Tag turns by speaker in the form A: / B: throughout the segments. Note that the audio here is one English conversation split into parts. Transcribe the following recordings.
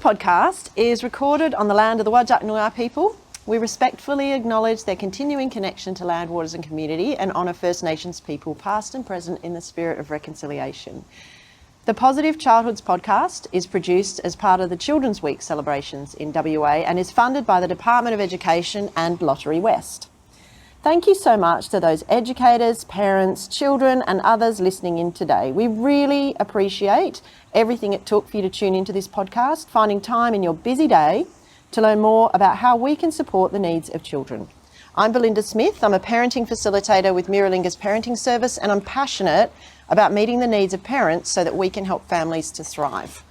A: podcast is recorded on the land of the Whadjuk Noongar people. We respectfully acknowledge their continuing connection to land, waters and community and honour First Nations people past and present in the spirit of reconciliation. The Positive Childhoods podcast is produced as part of the Children's Week celebrations in WA and is funded by the Department of Education and Lottery West. Thank you so much to those educators, parents, children and others listening in today. We really appreciate everything it took for you to tune into this podcast, finding time in your busy day to learn more about how we can support the needs of children. I'm Belynda Smith. I'm a parenting facilitator with Meerilinga's parenting service, and I'm passionate about meeting the needs of parents so that we can help families to thrive.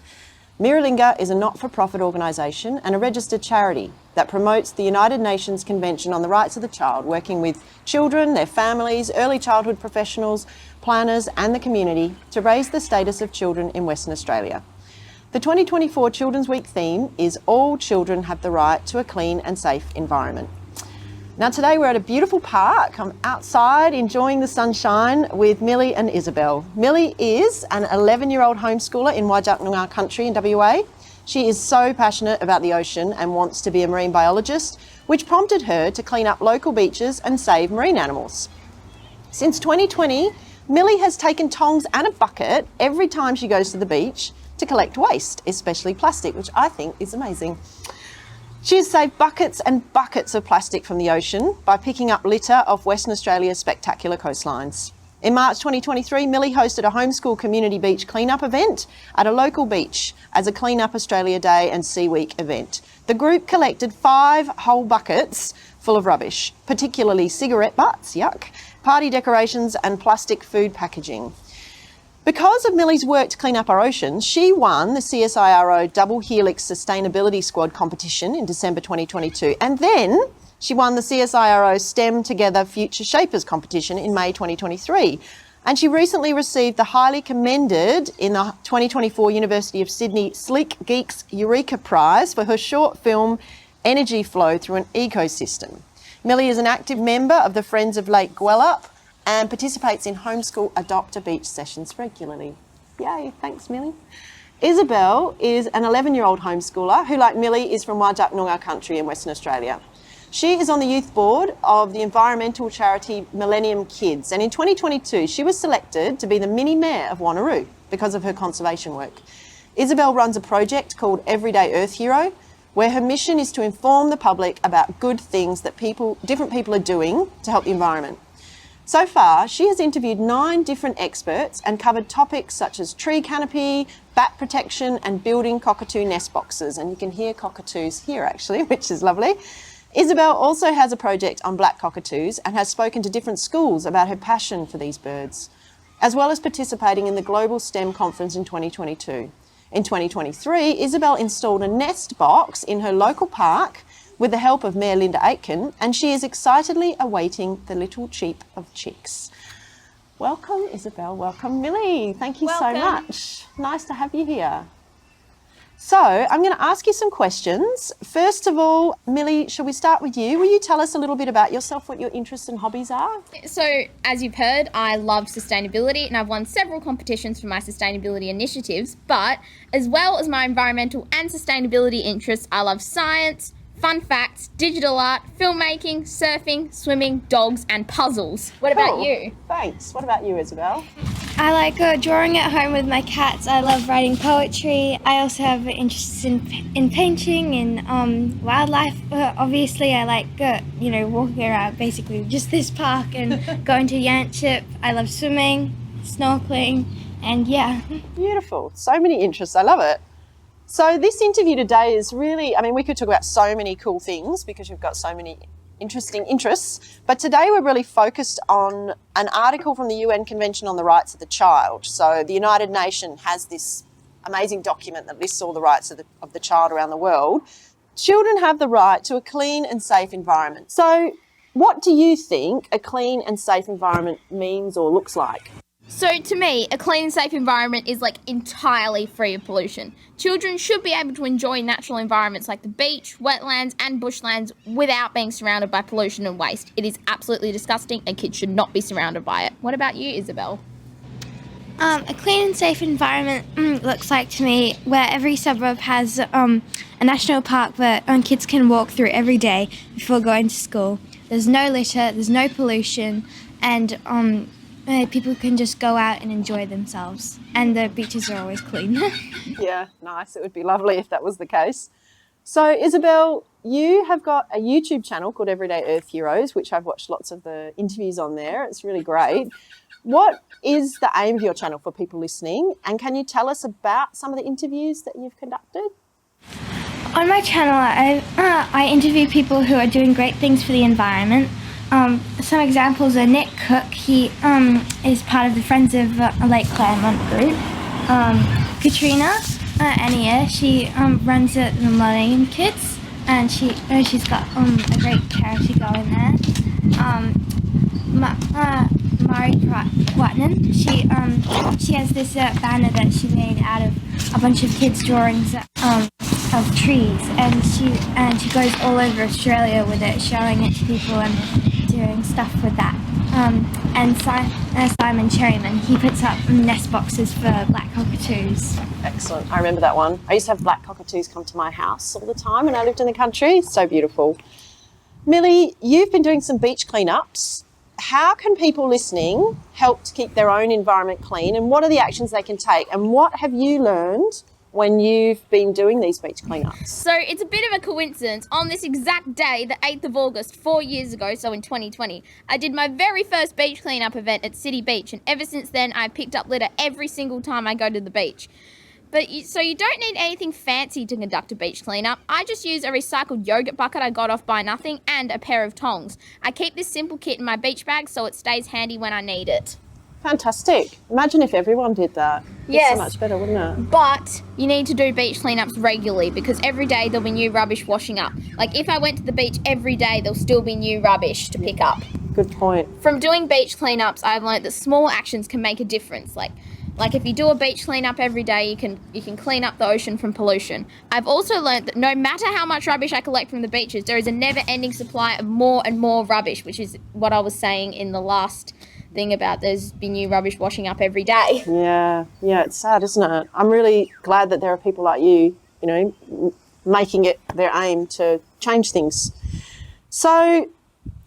A: Meerilinga is a not-for-profit organisation and a registered charity that promotes the United Nations Convention on the Rights of the Child, working with children, their families, early childhood professionals, planners and the community to raise the status of children in Western Australia. The 2024 Children's Week theme is All Children Have the Right to a Clean and Safe Environment. Now today we're at a beautiful park. I'm outside enjoying the sunshine with Millie and Isabel. Millie is an 11-year-old homeschooler in Whadjuk Noongar country in WA. She is so passionate about the ocean and wants to be a marine biologist, which prompted her to clean up local beaches and save marine animals. Since 2020, Millie has taken tongs and a bucket every time she goes to the beach to collect waste, especially plastic, which I think is amazing. She has saved buckets and buckets of plastic from the ocean by picking up litter off Western Australia's spectacular coastlines. In March 2023, Millie hosted a homeschool community beach cleanup event at a local beach as a Clean Up Australia Day and Sea Week event. The group collected 5 whole buckets full of rubbish, particularly cigarette butts, yuck, party decorations and plastic food packaging. Because of Millie's work to clean up our oceans, she won the CSIRO Double Helix Sustainability Squad competition in December 2022. And then she won the CSIRO STEM Together Future Shapers competition in May 2023. And she recently received the highly commended in the 2024 University of Sydney Slick Geeks Eureka Prize for her short film Energy Flow Through an Ecosystem. Millie is an active member of the Friends of Lake Gwelup and participates in homeschool adopt-a-beach sessions regularly. Yay, thanks Millie. Isabel is an 11-year-old homeschooler who, like Millie, is from Whadjuk Noongar country in Western Australia. She is on the youth board of the environmental charity Millennium Kids, and in 2022 she was selected to be the mini-mayor of Wanneroo because of her conservation work. Isabel runs a project called Everyday Earth Hero, where her mission is to inform the public about good things that different people are doing to help the environment. So far, she has interviewed 9 different experts and covered topics such as tree canopy, bat protection and building cockatoo nest boxes. And you can hear cockatoos here actually, which is lovely. Isabel also has a project on black cockatoos and has spoken to different schools about her passion for these birds, as well as participating in the Global STEM Conference in 2022. In 2023, Isabel installed a nest box in her local park with the help of Mayor Linda Aitken, and she is excitedly awaiting the little cheep of chicks. Welcome, Isabel. Welcome, Millie. Thank you so much. Nice to have you here. So I'm going to ask you some questions. First of all, Millie, shall we start with you? Will you tell us a little bit about yourself, what your interests and hobbies are?
B: So, as you've heard, I love sustainability and I've won several competitions for my sustainability initiatives, but as well as my environmental and sustainability interests, I love science, fun facts, digital art, filmmaking, surfing, swimming, dogs and puzzles. What about you?
A: Thanks. What about you, Isabel?
C: I like drawing at home with my cats. I love writing poetry. I also have interests in painting and wildlife. Obviously, I like walking around basically just this park and going to Yanchep. I love swimming, snorkeling, and yeah.
A: Beautiful. So many interests. I love it. So this interview today is really, we could talk about so many cool things because you've got so many interesting interests, but today we're really focused on an article from the UN Convention on the Rights of the Child. So the United Nations has this amazing document that lists all the rights of the child around the world. Children have the right to a clean and safe environment. So what do you think a clean and safe environment means or looks like?
B: So to me, a clean and safe environment is entirely free of pollution. Children should be able to enjoy natural environments like the beach, wetlands and bushlands without being surrounded by pollution and waste. It is absolutely disgusting and kids should not be surrounded by it. What about you, Isabel?
C: A clean and safe environment looks like to me where every suburb has a national park where kids can walk through every day before going to school. There's no litter, there's no pollution, and people can just go out and enjoy themselves. And the beaches are always clean.
A: Yeah, nice. It would be lovely if that was the case. So, Isabel, you have got a YouTube channel called Everyday Earth Heroes, which I've watched lots of the interviews on there. It's really great. What is the aim of your channel for people listening? And can you tell us about some of the interviews that you've conducted?
C: On my channel, I interview people who are doing great things for the environment. Some examples are Nick Cook. He is part of the Friends of Lake Claremont group. Katrina Annia, she runs the Millennium Kids, and she's got a great charity going there. Mari Quatnan, she has this banner that she made out of a bunch of kids' drawings of trees, and she goes all over Australia with it, showing it to people and doing stuff with that. And Simon Cherryman, he puts up nest boxes for black cockatoos.
A: Excellent. I remember that one. I used to have black cockatoos come to my house all the time when I lived in the country. So beautiful. Millie, you've been doing some beach cleanups. How can people listening help to keep their own environment clean, and what are the actions they can take, and what have you learned when you've been doing these beach cleanups?
B: So it's a bit of a coincidence. On this exact day, the 8th of August, 4 years ago, so in 2020, I did my very first beach cleanup event at City Beach, and ever since then I've picked up litter every single time I go to the beach. So you don't need anything fancy to conduct a beach cleanup. I just use a recycled yogurt bucket I got off Buy Nothing and a pair of tongs. I keep this simple kit in my beach bag so it stays handy when I need it.
A: Fantastic. Imagine if everyone did that.
B: Yes.
A: It's so much better, wouldn't it?
B: But you need to do beach cleanups regularly because every day there'll be new rubbish washing up. Like if I went to the beach every day, there'll still be new rubbish to pick up.
A: Good point.
B: From doing beach cleanups, I've learned that small actions can make a difference. Like if you do a beach cleanup every day, you can clean up the ocean from pollution. I've also learned that no matter how much rubbish I collect from the beaches, there is a never-ending supply of more and more rubbish, which is what I was saying in the last thing about there's been new rubbish washing up every day.
A: Yeah, it's sad, isn't it? I'm really glad that there are people like you, making it their aim to change things. So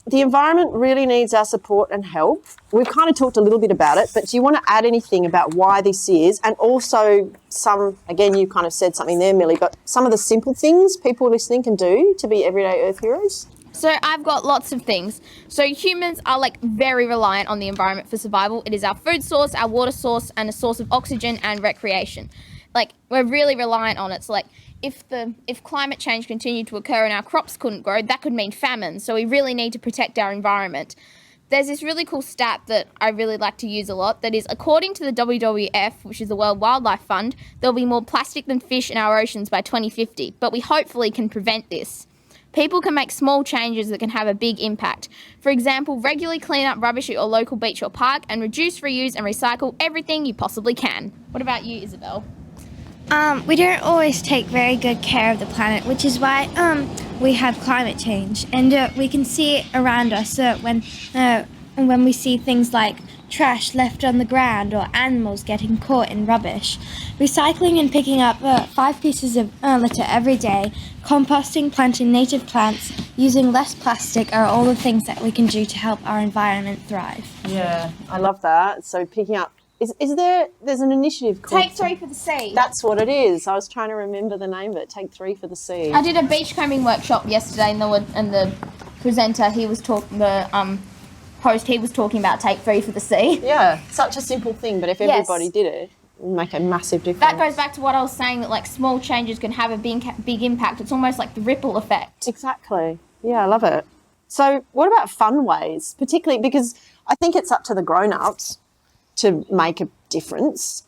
A: the environment really needs our support and help. We've kind of talked a little bit about it, but do you want to add anything about why this is? And also again, you kind of said something there, Millie, but some of the simple things people listening can do to be everyday Earth heroes?
B: So I've got lots of things. So humans are very reliant on the environment for survival. It is our food source, our water source, and a source of oxygen and recreation. We're really reliant on it. So if climate change continued to occur and our crops couldn't grow, that could mean famine. So we really need to protect our environment. There's this really cool stat that I really like to use a lot that is, according to the WWF, which is the World Wildlife Fund, there'll be more plastic than fish in our oceans by 2050, but we hopefully can prevent this. People can make small changes that can have a big impact. For example, regularly clean up rubbish at your local beach or park and reduce, reuse and recycle everything you possibly can. What about you, Isabel?
C: We don't always take very good care of the planet, which is why we have climate change, and we can see it around us when we see things like trash left on the ground or animals getting caught in rubbish. Recycling and picking up 5 pieces of litter every day, composting, planting native plants, using less plastic are all the things that we can do to help our environment thrive.
A: Yeah, I love that. So picking up, there's an initiative called
B: Take 3 for the Sea.
A: That's what it is. I was trying to remember the name of it. Take 3 for the Sea.
B: I did a beachcombing workshop yesterday, and the presenter, he was talking about Take 3 for the Sea.
A: Yeah, such a simple thing, but if everybody did it, it would make a massive difference.
B: That goes back to what I was saying, that small changes can have a big impact. It's almost like the ripple effect.
A: Exactly. Yeah, I love it. So what about fun ways, particularly because I think it's up to the grown-ups to make a difference.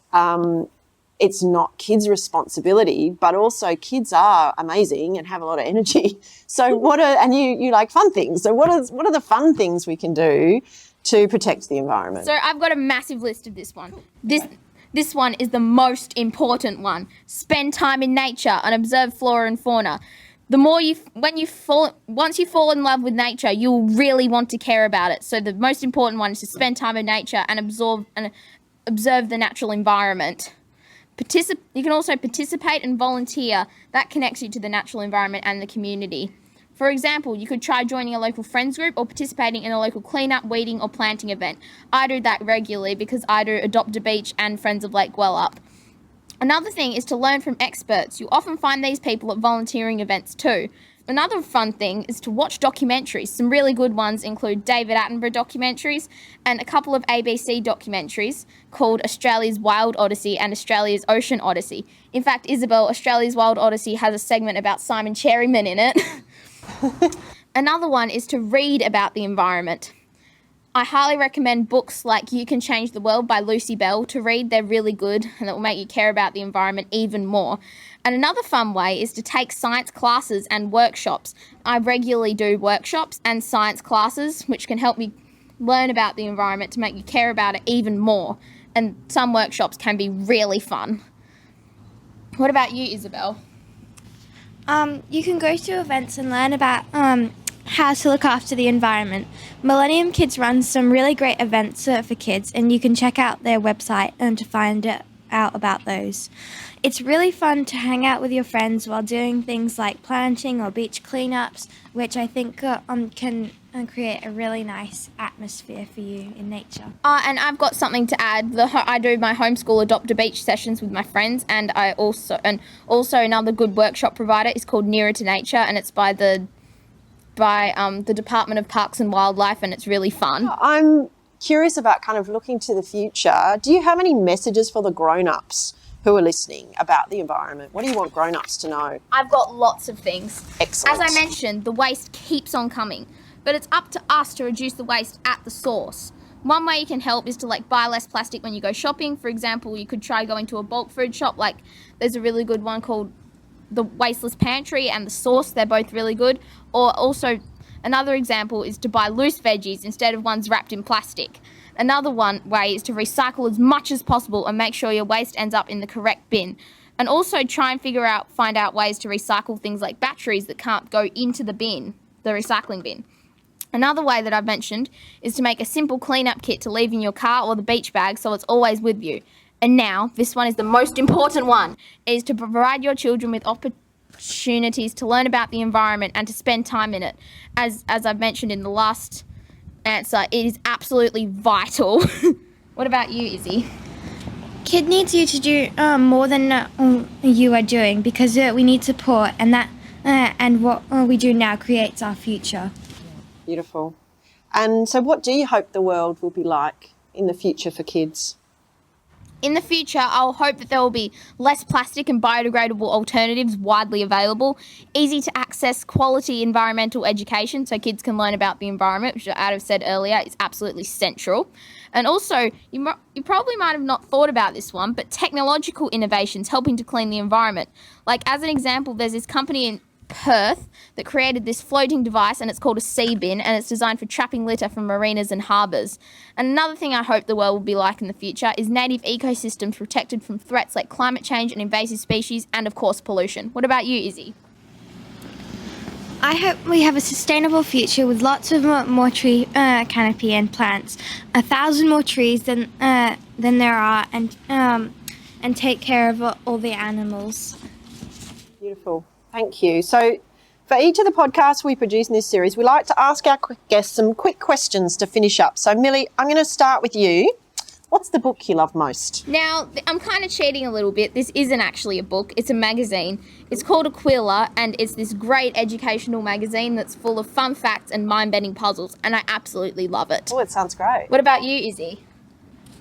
A: It's not kids' responsibility, but also kids are amazing and have a lot of energy. So you like fun things. So what are the fun things we can do to protect the environment?
B: So I've got a massive list of this one. This one is the most important one. Spend time in nature and observe flora and fauna. Once you fall in love with nature, you'll really want to care about it. So the most important one is to spend time in nature and observe the natural environment. You can also participate and volunteer. That connects you to the natural environment and the community. For example, you could try joining a local friends group or participating in a local cleanup, weeding or planting event. I do that regularly because I do Adopt a Beach and Friends of Lake Gwelup. Another thing is to learn from experts. You often find these people at volunteering events too. Another fun thing is to watch documentaries. Some really good ones include David Attenborough documentaries and a couple of ABC documentaries called Australia's Wild Odyssey and Australia's Ocean Odyssey. In fact, Isabel, Australia's Wild Odyssey has a segment about Simon Cherryman in it. Another one is to read about the environment. I highly recommend books like You Can Change the World by Lucy Bell to read. They're really good and it will make you care about the environment even more. And another fun way is to take science classes and workshops. I regularly do workshops and science classes, which can help me learn about the environment to make you care about it even more. And some workshops can be really fun. What about you, Isabel?
C: You can go to events and learn about how to look after the environment. Millennium Kids runs some really great events for kids, and you can check out their website to find out about those. It's really fun to hang out with your friends while doing things like planting or beach cleanups, which I think can create a really nice atmosphere for you in nature.
B: And I've got something to add. I do my homeschool Adopt a Beach sessions with my friends, and also another good workshop provider is called Nearer to Nature, and it's by the Department of Parks and Wildlife, and it's really fun.
A: I'm curious about kind of looking to the future. Do you have any messages for the grown-ups who are listening about the environment? What do you want grown-ups to know?
B: I've got lots of things.
A: Excellent.
B: As I mentioned, the waste keeps on coming, but it's up to us to reduce the waste at the source. One way you can help is to buy less plastic when you go shopping. For example, you could try going to a bulk food shop. There's a really good one called the Wasteless Pantry and the Source. They're both really good. Or also another example is to buy loose veggies instead of ones wrapped in plastic. Another way is to recycle as much as possible and make sure your waste ends up in the correct bin. And also try and find out ways to recycle things like batteries that can't go into the bin, the recycling bin. Another way that I've mentioned is to make a simple cleanup kit to leave in your car or the beach bag so it's always with you. And now, this one is the most important one, is to provide your children with opportunities to learn about the environment and to spend time in it. As I've mentioned in the last answer, it is absolutely vital. What about you, Izzy?
C: Kid needs you to do more than you are doing, because we need support, and what we do now creates our future.
A: Beautiful. And so what do you hope the world will be like in the future for kids?
B: In the future, I'll hope that there will be less plastic and biodegradable alternatives widely available, easy to access quality environmental education so kids can learn about the environment, which I've said earlier is absolutely central. And also, you probably might have not thought about this one, but technological innovations helping to clean the environment. As an example, there's this company in Perth that created this floating device, and it's called a sea bin, and it's designed for trapping litter from marinas and harbours. And another thing I hope the world will be like in the future is native ecosystems protected from threats like climate change and invasive species, and of course pollution. What about you, Izzy?
C: I hope we have a sustainable future with lots of more tree canopy and plants, 1,000 more trees than there are, and take care of all the animals.
A: Beautiful. Thank you. So for each of the podcasts we produce in this series, we like to ask our guests some quick questions to finish up. So Millie, I'm going to start with you. What's the book you love most?
B: Now, I'm kind of cheating a little bit. This isn't actually a book. It's a magazine. It's called Aquila, and it's this great educational magazine that's full of fun facts and mind-bending puzzles, and I absolutely love it.
A: Oh, it sounds great.
B: What about you, Izzy?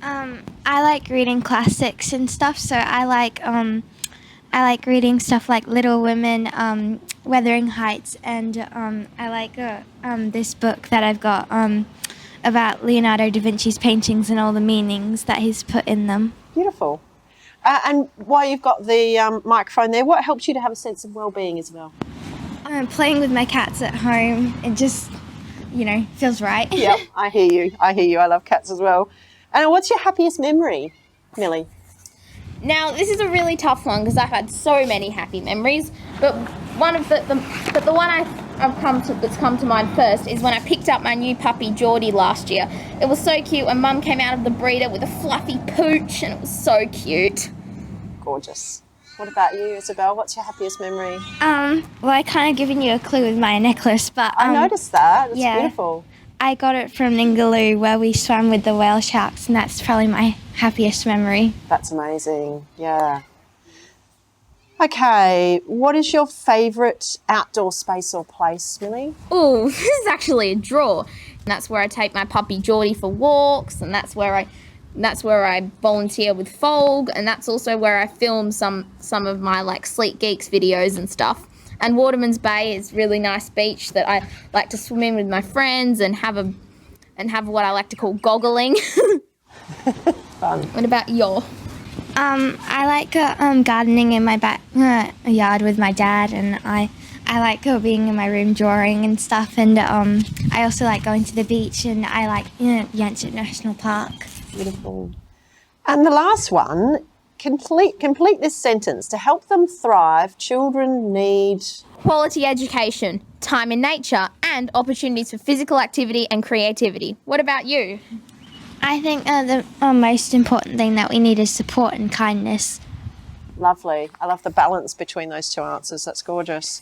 C: I like reading classics and stuff, so I like reading stuff like Little Women, Wuthering Heights, and I like this book that I've got about Leonardo da Vinci's paintings and all the meanings that he's put in them.
A: Beautiful. And while you've got the microphone there, what helps you to have a sense of well-being, Isabel?
C: Playing with my cats at home, it just, feels right.
A: Yeah, I hear you. I love cats as well. And what's your happiest memory, Millie?
B: Now, this is a really tough one because I've had so many happy memories, but the one I that's come to mind first is when I picked up my new puppy Geordie last year. It was so cute when Mum came out of the breeder with a fluffy pooch, and it was so cute.
A: Gorgeous. What about you, Isabel? What's your happiest memory?
C: Well, I kind of given you a clue with my necklace, but
A: I noticed that. It's
C: yeah.
A: beautiful.
C: I got it from Ningaloo where we swam with the whale sharks, and that's probably my happiest memory.
A: That's amazing. Yeah. Okay, what is your favourite outdoor space or place, Millie?
B: Ooh, this is actually a draw. And that's where I take my puppy Geordie for walks, and that's where I volunteer with Folg, and that's also where I film some of my like Sleek Geeks videos and stuff. And Waterman's Bay is a really nice beach that I like to swim in with my friends and have what I like to call goggling.
A: Fun.
B: What about your?
C: I like gardening in my back yard with my dad, and I like being in my room drawing and stuff, and I also like going to the beach, and I like Yanchet National Park.
A: Beautiful. And the last one, complete this sentence. To help them thrive, children need...
B: Quality education, time in nature, and opportunities for physical activity and creativity. What about you?
C: I think the most important thing that we need is support and kindness.
A: Lovely. I love the balance between those two answers. That's gorgeous.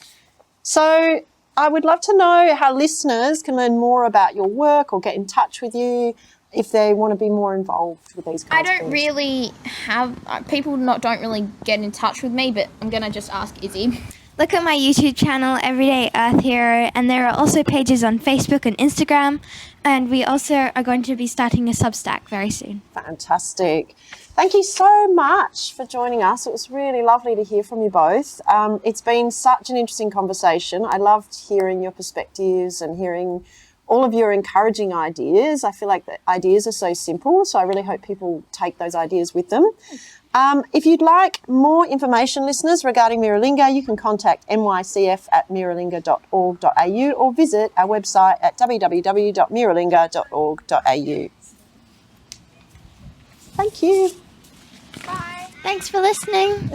A: So I would love to know how listeners can learn more about your work or get in touch with you if they want to be more involved with these kinds of things.
B: I don't really have... People don't really get in touch with me, but I'm going to just ask Izzy.
C: Look at my YouTube channel, Everyday Earth Hero, and there are also pages on Facebook and Instagram, and we also are going to be starting a Substack very soon.
A: Fantastic. Thank you so much for joining us. It was really lovely to hear from you both. It's been such an interesting conversation. I loved hearing your perspectives and hearing all of your encouraging ideas. I feel like the ideas are so simple, so I really hope people take those ideas with them. If you'd like more information, listeners, regarding Meerilinga, you can contact mycf@meerilinga.org.au or visit our website at www.meerilinga.org.au. Thank you.
C: Bye. Thanks for listening.